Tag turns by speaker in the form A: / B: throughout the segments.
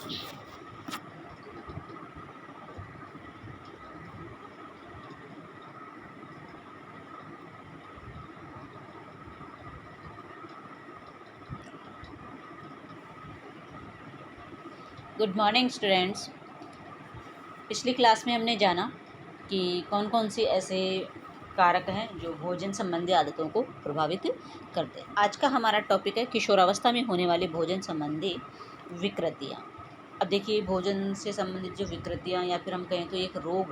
A: Good morning students. पिछली class में हमने जाना कि कौन कौन सी ऐसे कारक हैं जो भोजन संबंधी आदतों को प्रभावित करते हैं। आज का हमारा टॉपिक है किशोरावस्था में होने वाली भोजन संबंधी विकृतियाँ। अब देखिए, भोजन से संबंधित जो विकृतियाँ या फिर हम कहें तो एक रोग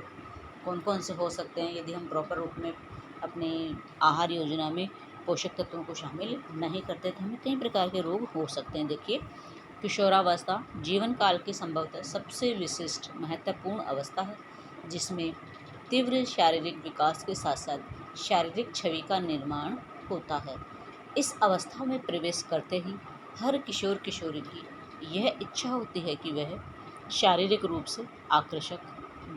A: कौन कौन से हो सकते हैं यदि हम प्रॉपर रूप में अपने आहार योजना में पोषक तत्वों को शामिल नहीं करते तो हमें कई प्रकार के रोग हो सकते हैं। देखिए, किशोरावस्था जीवन काल की संभवतः सबसे विशिष्ट महत्वपूर्ण अवस्था है, जिसमें तीव्र शारीरिक विकास के साथ साथ शारीरिक छवि का निर्माण होता है। इस अवस्था में प्रवेश करते ही हर किशोर किशोरी की यह इच्छा होती है कि वह शारीरिक रूप से आकर्षक,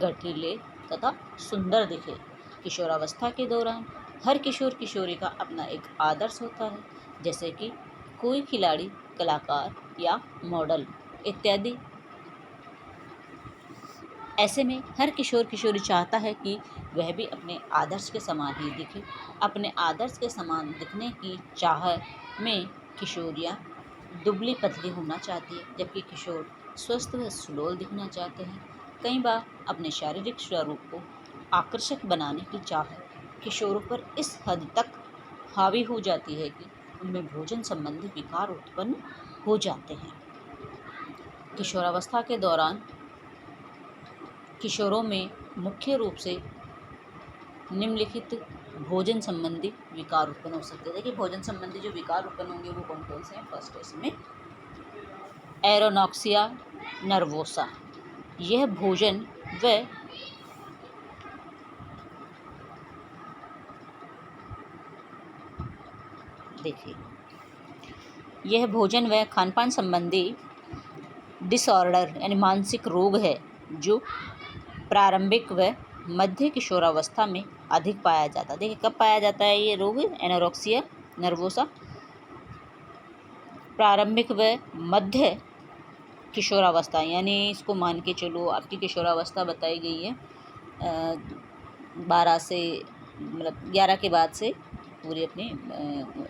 A: गठीले तथा सुंदर दिखे। किशोरावस्था के दौरान हर किशोर किशोरी का अपना एक आदर्श होता है, जैसे कि कोई खिलाड़ी, कलाकार या मॉडल इत्यादि। ऐसे में हर किशोर किशोरी चाहता है कि वह भी अपने आदर्श के समान ही दिखे। अपने आदर्श के समान दिखने की चाह में किशोरियाँ दुबली पतली होना चाहती है, जबकि किशोर स्वस्थ व सुडौल दिखना चाहते हैं। कई बार अपने शारीरिक स्वरूप को आकर्षक बनाने की चाह किशोरों पर इस हद तक हावी हो जाती है कि उनमें भोजन संबंधी विकार उत्पन्न हो जाते हैं। किशोरावस्था के दौरान किशोरों में मुख्य रूप से निम्नलिखित भोजन संबंधी विकार उत्पन्न हो सकते हैं। देखिए, भोजन संबंधी जो विकार उत्पन्न होंगे वो कौन कौन से हैं। फर्स्ट है इसमें एरोनॉक्सिया नर्वोसा। यह भोजन व देखिए यह भोजन व खानपान संबंधी डिसऑर्डर यानी मानसिक रोग है, जो प्रारंभिक व मध्य किशोरावस्था में अधिक पाया जाता है। देखिए, कब पाया जाता है ये रोग एनोरेक्सिया नर्वोसा? प्रारंभिक व मध्य किशोरावस्था, यानी इसको मान के चलो आपकी किशोरावस्था बताई गई है 12 से मतलब 11 के बाद से पूरी अपनी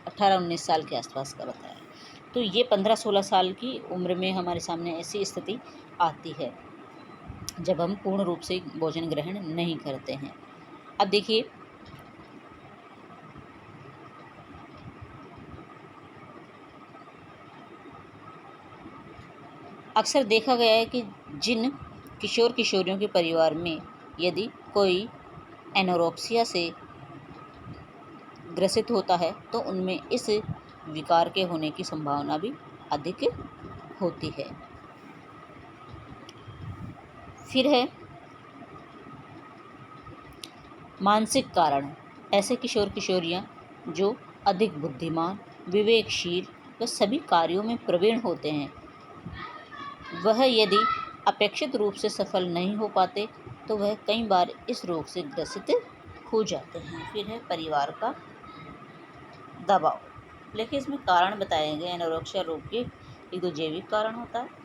A: 18-19 साल के आसपास का बताया। तो ये 15-16 साल की उम्र में हमारे सामने ऐसी स्थिति आती है जब हम पूर्ण रूप से भोजन ग्रहण नहीं करते हैं। अब देखिए, अक्सर देखा गया है कि जिन किशोर किशोरियों के परिवार में यदि कोई एनोरेक्सिया से ग्रसित होता है तो उनमें इस विकार के होने की संभावना भी अधिक होती है। फिर है मानसिक कारण। ऐसे किशोर किशोरियाँ जो अधिक बुद्धिमान, विवेकशील व सभी कार्यों में प्रवीण होते हैं, वह यदि अपेक्षित रूप से सफल नहीं हो पाते तो वह कई बार इस रोग से ग्रसित हो जाते हैं। फिर है परिवार का दबाव। लेकिन इसमें कारण बताए गए एनोरेक्सिया रोग के एक तो जैविक कारण होता है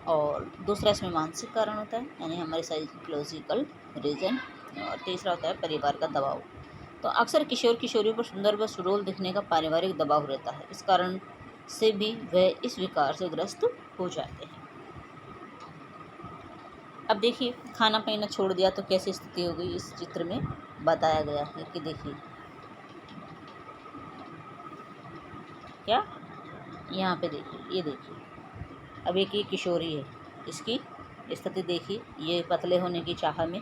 A: और दूसरा इसमें मानसिक कारण होता है, यानी हमारे साइकोलॉजिकल रीजन, और तीसरा होता है परिवार का दबाव। तो अक्सर किशोर किशोरियों पर सुंदर व सुडौल दिखने का पारिवारिक दबाव रहता है। इस कारण से भी वह इस विकार से ग्रस्त हो जाते हैं। अब देखिए, खाना पीना छोड़ दिया तो कैसी स्थिति हो गई, इस चित्र में बताया गया है कि देखिए क्या, यहाँ पे देखिए, ये देखिए, अब एक ये किशोरी है, इसकी स्थिति देखिए, ये पतले होने की चाह में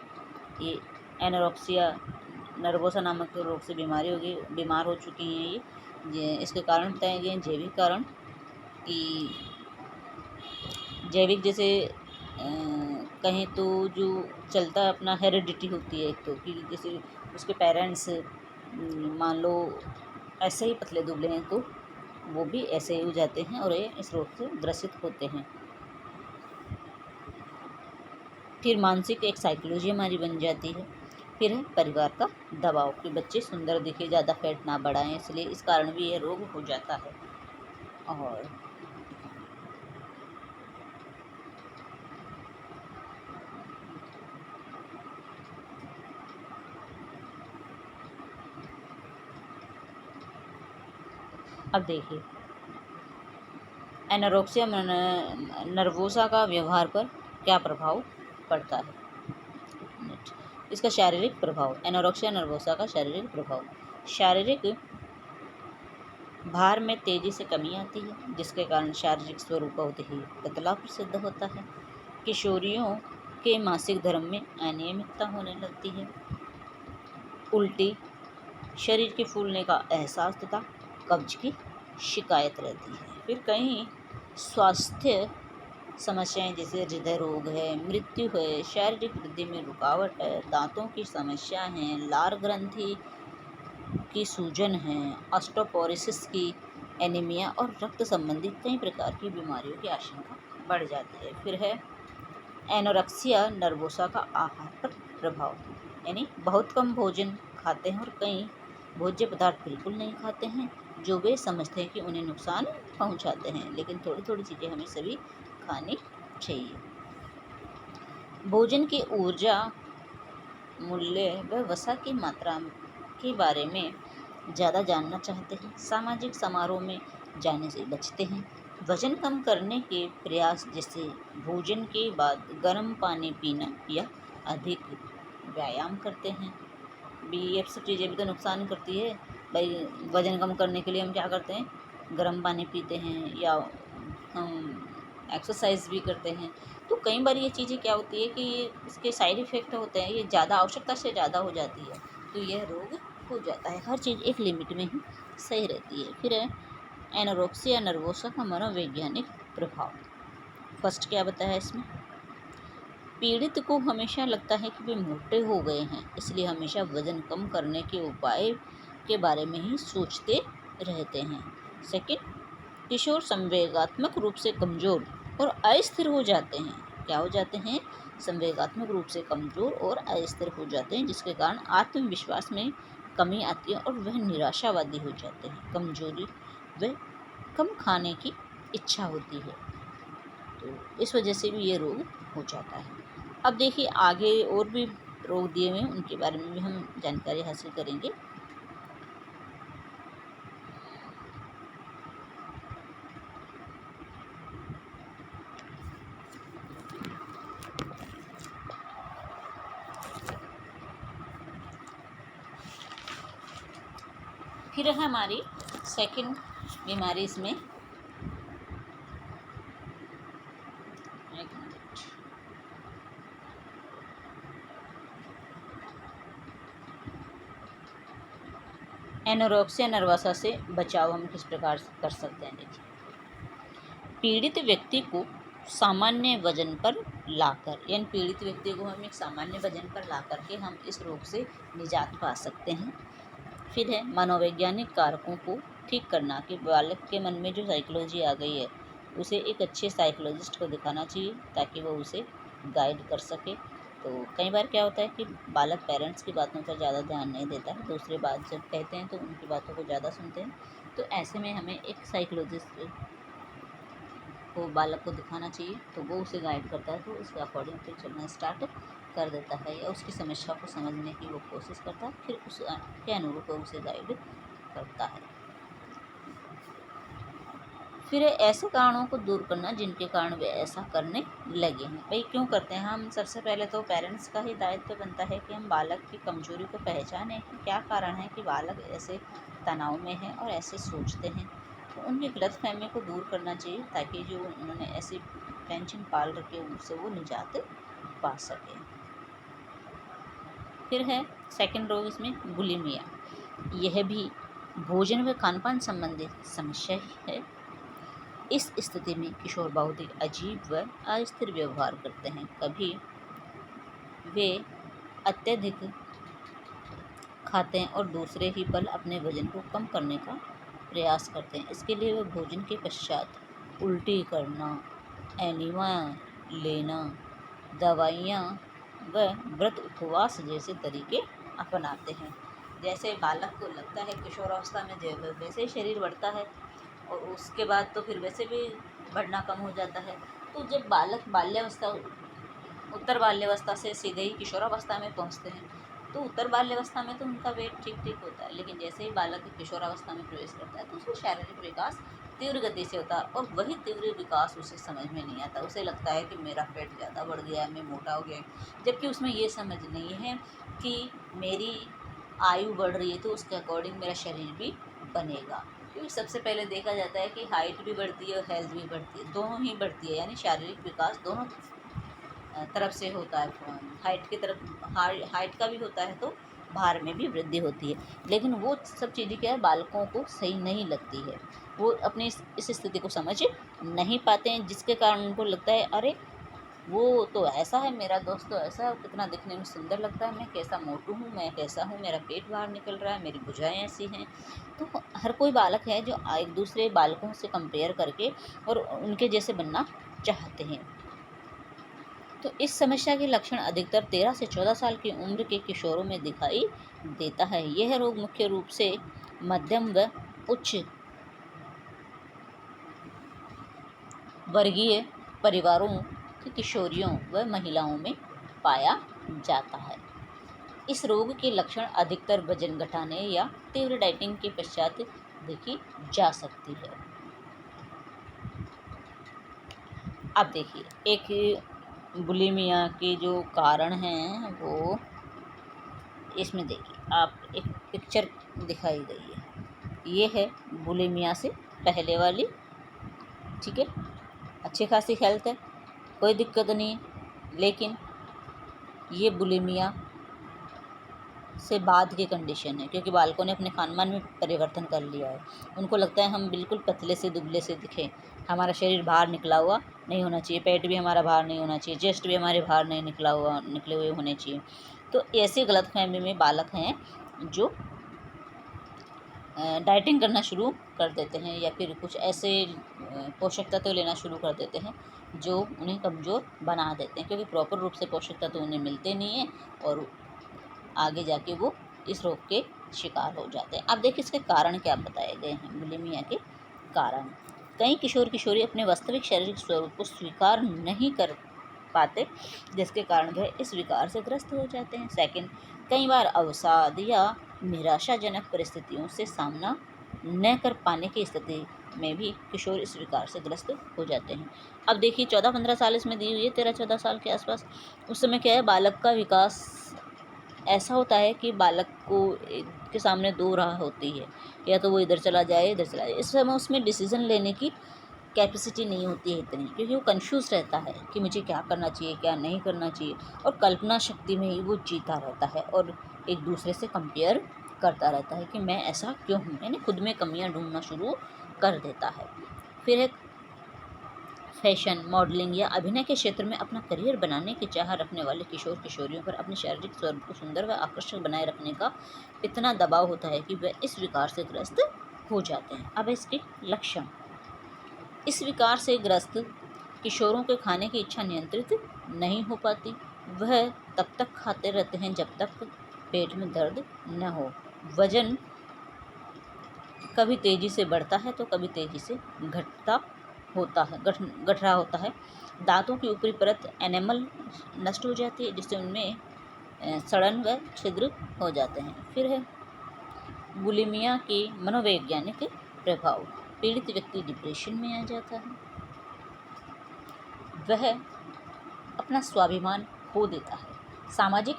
A: ये एनोरेक्सिया नर्वोसा नामक रोग से बीमार हो चुकी हैं। ये इसके कारण बताए गए हैं जैविक कारण, कि जैविक जैसे कहें तो जो चलता है अपना हेरिडिटी होती है एक तो, कि जैसे उसके पेरेंट्स मान लो ऐसे ही पतले दुबले हैं तो वो भी ऐसे ही हो जाते हैं और ये इस रोग से ग्रसित होते हैं। फिर मानसिक एक साइकोलॉजी हमारी बन जाती है। फिर है परिवार का दबाव कि बच्चे सुंदर दिखे, ज़्यादा फैट ना बढ़ाएं, इसलिए इस कारण भी यह रोग हो जाता है। और अब देखिए, एनोरेक्सिया नर्वोसा का व्यवहार पर क्या प्रभाव पड़ता है। इसका शारीरिक प्रभाव, एनोरेक्सिया नर्वोसा का शारीरिक प्रभाव, शारीरिक भार में तेजी से कमी आती है, जिसके कारण शारीरिक स्वरूप बहुत ही पतला सिद्ध होता है। किशोरियों के मासिक धर्म में अनियमितता होने लगती है। उल्टी, शरीर के फूलने का एहसास तथा कब्ज की शिकायत रहती है। फिर कई स्वास्थ्य समस्याएं जैसे हृदय रोग है, मृत्यु है, शारीरिक वृद्धि में रुकावट है, दांतों की समस्या है, लार ग्रंथि की सूजन है, ऑस्टोपोरोसिस की, एनीमिया और रक्त संबंधी कई प्रकार की बीमारियों की आशंका बढ़ जाती है। फिर है एनोरेक्सिया नर्वोसा का आहार पर प्रभाव, यानी बहुत कम भोजन खाते हैं और कई भोज्य पदार्थ बिल्कुल नहीं खाते हैं, जो वे समझते हैं कि उन्हें नुकसान पहुंचाते हैं, लेकिन थोड़ी थोड़ी चीज़ें हमें सभी खानी चाहिए। भोजन की ऊर्जा, मूल्य व वसा की मात्रा के बारे में ज़्यादा जानना चाहते हैं, सामाजिक समारोह में जाने से बचते हैं, वजन कम करने के प्रयास जैसे भोजन के बाद गर्म पानी पीना या अधिक व्यायाम करते हैं। ये सब चीज़ें भी तो नुकसान करती है भाई। वजन कम करने के लिए हम क्या करते हैं, गर्म पानी पीते हैं या हम एक्सरसाइज भी करते हैं। तो कई बार ये चीज़ें क्या होती है कि इसके साइड इफ़ेक्ट होते हैं, ये ज़्यादा आवश्यकता से ज़्यादा हो जाती है तो यह रोग हो जाता है। हर चीज़ एक लिमिट में ही सही रहती है। फिर है एनोरेक्सिया नर्वोसा का मनोवैज्ञानिक प्रभाव। फर्स्ट क्या बताया इसमें, पीड़ित को हमेशा लगता है कि वे मोटे हो गए हैं, इसलिए हमेशा वजन कम करने के उपाय के बारे में ही सोचते रहते हैं। सेकंड, किशोर संवेगात्मक रूप से कमज़ोर और अस्थिर हो जाते हैं। क्या हो जाते हैं, संवेगात्मक रूप से कमज़ोर और अस्थिर हो जाते हैं, जिसके कारण आत्मविश्वास में कमी आती है और वह निराशावादी हो जाते हैं। कमजोरी व कम खाने की इच्छा होती है, तो इस वजह से भी ये रोग हो जाता है। अब देखिए आगे और भी रोग दिए हुए हैं, उनके बारे में भी हम जानकारी हासिल करेंगे। फिर है हमारी सेकंड बीमारी इसमें, एनोरेक्सिया नर्वोसा से बचाव हम किस प्रकार से कर सकते हैं। देखिए, पीड़ित व्यक्ति को सामान्य वजन पर लाकर, यानी पीड़ित व्यक्ति को हम एक सामान्य वजन पर ला करके हम इस रोग से निजात पा सकते हैं। फिर है मनोवैज्ञानिक कारकों को ठीक करना, कि बालक के मन में जो साइकोलॉजी आ गई है उसे एक अच्छे साइकोलॉजिस्ट को दिखाना चाहिए ताकि वो उसे गाइड कर सके। तो कई बार क्या होता है कि बालक पेरेंट्स की बातों पर ज़्यादा ध्यान नहीं देता है, दूसरे बात जब कहते हैं तो उनकी बातों को ज़्यादा सुनते हैं। तो ऐसे में हमें एक साइकोलॉजिस्ट को बालक को दिखाना चाहिए, तो वो उसे गाइड करता है, तो उसके अकॉर्डिंग फिर चलना स्टार्ट कर देता है या उसकी समस्या को समझने की वो कोशिश करता है, फिर उसके अनुरूप उसे गाइड करता है। फिर ऐसे कारणों को दूर करना जिनके कारण वे ऐसा करने लगे हैं। भाई क्यों करते हैं, हम सबसे पहले तो पेरेंट्स का ही दायित्व बनता है कि हम बालक की कमजोरी को पहचानें, क्या कारण है कि बालक ऐसे तनाव में है और ऐसे सोचते हैं। तो उनकी गलतफहमी को दूर करना चाहिए ताकि जो उन्होंने ऐसी टेंशन पाल रखी है उनसे वो निजात पा सकें। फिर है सेकंड रोग इसमें बुलिमिया। यह भी भोजन व खानपान संबंधित समस्या ही है। इस स्थिति में किशोर बहुत ही अजीब व अस्थिर व्यवहार करते हैं। कभी वे अत्यधिक खाते हैं और दूसरे ही पल अपने वजन को कम करने का प्रयास करते हैं। इसके लिए वे भोजन के पश्चात उल्टी करना, एनीमा लेना, दवाइयाँ व व्रत उपवास जैसे तरीके अपनाते हैं। जैसे बालक को लगता है किशोरावस्था में वैसे ही शरीर बढ़ता है और उसके बाद तो फिर वैसे भी बढ़ना कम हो जाता है। तो जब बालक बाल्यावस्था उत्तर बाल्यावस्था से सीधे ही किशोरावस्था में पहुंचते हैं तो उत्तर बाल्यावस्था में तो उनका वेट ठीक ठीक होता है, लेकिन जैसे ही बालक किशोरावस्था में प्रवेश करता है तो उसका शारीरिक विकास तीव्र गति से होता है, और वही तीव्र विकास उसे समझ में नहीं आता। उसे लगता है कि मेरा पेट ज़्यादा बढ़ गया है, मैं मोटा हो गया, जबकि उसमें ये समझ नहीं है कि मेरी आयु बढ़ रही है तो उसके अकॉर्डिंग मेरा शरीर भी बनेगा। क्योंकि सबसे पहले देखा जाता है कि हाइट भी बढ़ती है और हेल्थ भी बढ़ती है, दोनों ही बढ़ती है, यानी शारीरिक विकास दोनों तरफ से होता है। हाइट की तरफ हाइट का भी होता है तो भार में भी वृद्धि होती है, लेकिन वो सब चीज़ें क्या है बालकों को सही नहीं लगती है। वो अपनी इस स्थिति को समझ नहीं पाते हैं, जिसके कारण उनको लगता है अरे वो तो ऐसा है, मेरा दोस्त तो ऐसा है, कितना दिखने में सुंदर लगता है, मैं कैसा मोटू हूँ, मैं कैसा हूँ, मेरा पेट बाहर निकल रहा है, मेरी भुजाएं ऐसी हैं। तो हर कोई बालक है जो एक दूसरे बालकों से कंपेयर करके और उनके जैसे बनना चाहते हैं। तो इस समस्या के लक्षण अधिकतर 13 से 14 साल की उम्र के किशोरों में दिखाई देता है। यह रोग मुख्य रूप से मध्यम व उच्च वर्गीय परिवारों की किशोरियों व महिलाओं में पाया जाता है। इस रोग के लक्षण अधिकतर वजन घटाने या तीव्र डाइटिंग के पश्चात देखी जा सकती है। अब देखिए, एक बुलिमिया के जो कारण हैं वो इसमें देखिए, आप एक पिक्चर दिखाई गई है, ये है बुलिमिया से पहले वाली, ठीक है, अच्छी खासी हेल्थ है, कोई दिक्कत नहीं है। लेकिन ये बुलिमिया से बाद की कंडीशन है, क्योंकि बालकों ने अपने खान पान में परिवर्तन कर लिया है। उनको लगता है हम बिल्कुल पतले से दुबले से दिखें, हमारा शरीर बाहर निकला हुआ नहीं होना चाहिए, पेट भी हमारा बाहर नहीं होना चाहिए, चेस्ट भी हमारे बाहर नहीं निकले हुए होने चाहिए। तो ऐसी गलतफहमी में बालक हैं जो डाइटिंग करना शुरू कर देते हैं, या फिर कुछ ऐसे पोषक तत्व लेना शुरू कर देते हैं जो उन्हें कमज़ोर बना देते हैं, क्योंकि प्रॉपर रूप से पोषक तत्व उन्हें मिलते नहीं हैं और आगे जाके वो इस रोग के शिकार हो जाते हैं। अब देखिए, इसके कारण क्या बताए गए हैं बुलिमिया के कारण। कई किशोर किशोरी अपने वास्तविक शारीरिक स्वरूप को स्वीकार नहीं कर पाते, जिसके कारण वह इस विकार से ग्रस्त हो जाते हैं। सेकंड, कई बार अवसाद या निराशाजनक परिस्थितियों से सामना न कर पाने की स्थिति में भी किशोर इस विकार से ग्रस्त हो जाते हैं। अब देखिए, 14-15 साल इसमें दी हुई है, 13-14 साल के आसपास। उस समय क्या है, बालक का विकास ऐसा होता है कि बालक को के सामने दो राह होती है, या तो वो इधर चला जाए, इधर चला जाए। इस समय उसमें डिसीज़न लेने की कैपेसिटी नहीं होती है इतनी, क्योंकि वो कंफ्यूज रहता है कि मुझे क्या करना चाहिए, क्या नहीं करना चाहिए, और कल्पना शक्ति में ही वो जीता रहता है और एक दूसरे से कंपेयर करता रहता है कि मैं ऐसा क्यों हूँ, यानी खुद में कमियाँ ढूंढना शुरू कर देता है। फिर एक फैशन, मॉडलिंग या अभिनय के क्षेत्र में अपना करियर बनाने की चाह रखने वाले किशोर किशोरियों पर अपने शारीरिक स्वरूप को सुंदर व आकर्षक बनाए रखने का इतना दबाव होता है कि वह इस विकार से ग्रस्त हो जाते हैं। अब इसके लक्षण, इस विकार से ग्रस्त किशोरों के खाने की इच्छा नियंत्रित नहीं हो पाती। वह तब तक खाते रहते हैं जब तक पेट में दर्द न हो। वजन कभी तेज़ी से बढ़ता है तो कभी तेज़ी से घट रहा होता है। दांतों की ऊपरी परत एनेमल नष्ट हो जाती है, जिससे उनमें सड़न व छिद्र हो जाते हैं। फिर है बुलिमिया के मनोवैज्ञानिक प्रभाव। पीड़ित व्यक्ति डिप्रेशन में आ जाता है, वह अपना स्वाभिमान खो देता है, सामाजिक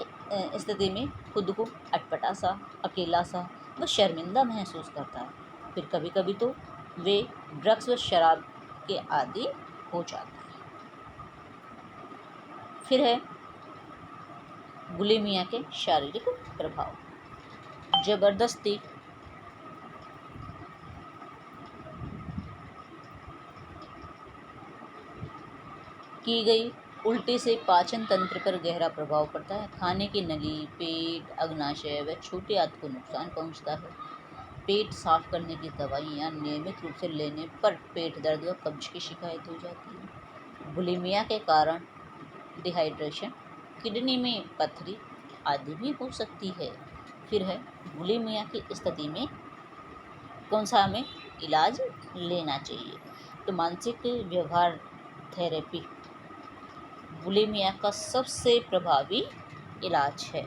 A: स्थिति में खुद को अटपटा सा, अकेला सा व शर्मिंदा महसूस करता है। फिर कभी कभी तो वे ड्रग्स व शराब के आदी हो जाते हैं। फिर है बुलिमिया के शारीरिक प्रभाव। जबरदस्ती की गई उल्टी से पाचन तंत्र पर गहरा प्रभाव पड़ता है। खाने की नली, पेट, अग्नाशय व छोटी आंत को नुकसान पहुंचता है। पेट साफ करने की दवाइयाँ नियमित रूप से लेने पर पेट दर्द व कब्ज की शिकायत हो जाती है। बुलिमिया के कारण डिहाइड्रेशन, किडनी में पथरी आदि भी हो सकती है। फिर है बुलिमिया की स्थिति में कौन सा हमें इलाज लेना चाहिए, तो मानसिक व्यवहार थेरेपी बुलिमिया का सबसे प्रभावी इलाज है।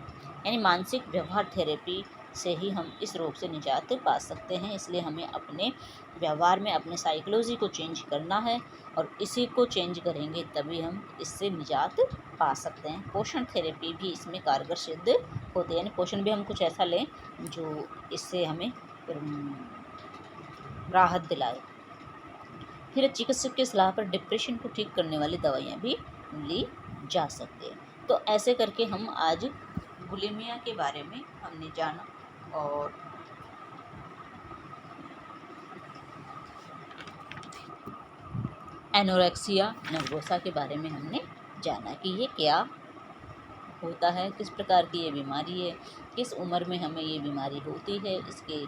A: यानी मानसिक व्यवहार थेरेपी से ही हम इस रोग से निजात पा सकते हैं। इसलिए हमें अपने व्यवहार में अपने साइकोलॉजी को चेंज करना है और इसी को चेंज करेंगे तभी हम इससे निजात पा सकते हैं। पोषण थेरेपी भी इसमें कारगर सिद्ध होती है, यानी पोषण भी हम कुछ ऐसा लें जो इससे हमें राहत दिलाए। फिर चिकित्सक की सलाह पर डिप्रेशन को ठीक करने वाली दवाइयाँ भी ली जा सकती है। तो ऐसे करके हम आज बुलिमिया के बारे में हमने जाना और एनोरेक्सिया नर्वोसा के बारे में हमने जाना कि ये क्या होता है, किस प्रकार की ये बीमारी है, किस उम्र में हमें ये बीमारी होती है, इसके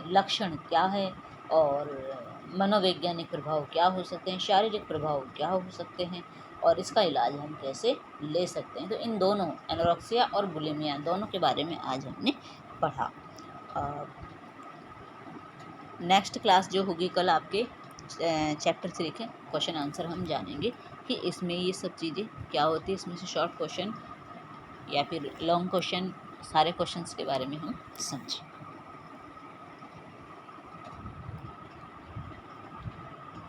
A: लक्षण क्या है और मनोवैज्ञानिक प्रभाव क्या हो सकते हैं, शारीरिक प्रभाव क्या हो सकते हैं और इसका इलाज हम कैसे ले सकते हैं। तो इन दोनों एनोरेक्सिया और बुलिमिया दोनों के बारे में आज हमने पढ़ा। नेक्स्ट क्लास जो होगी कल आपके चैप्टर 3 के क्वेश्चन आंसर हम जानेंगे कि इसमें ये सब चीज़ें क्या होती है, इसमें से शॉर्ट क्वेश्चन या फिर लॉन्ग क्वेश्चन, सारे क्वेश्चंस के बारे में हम समझें।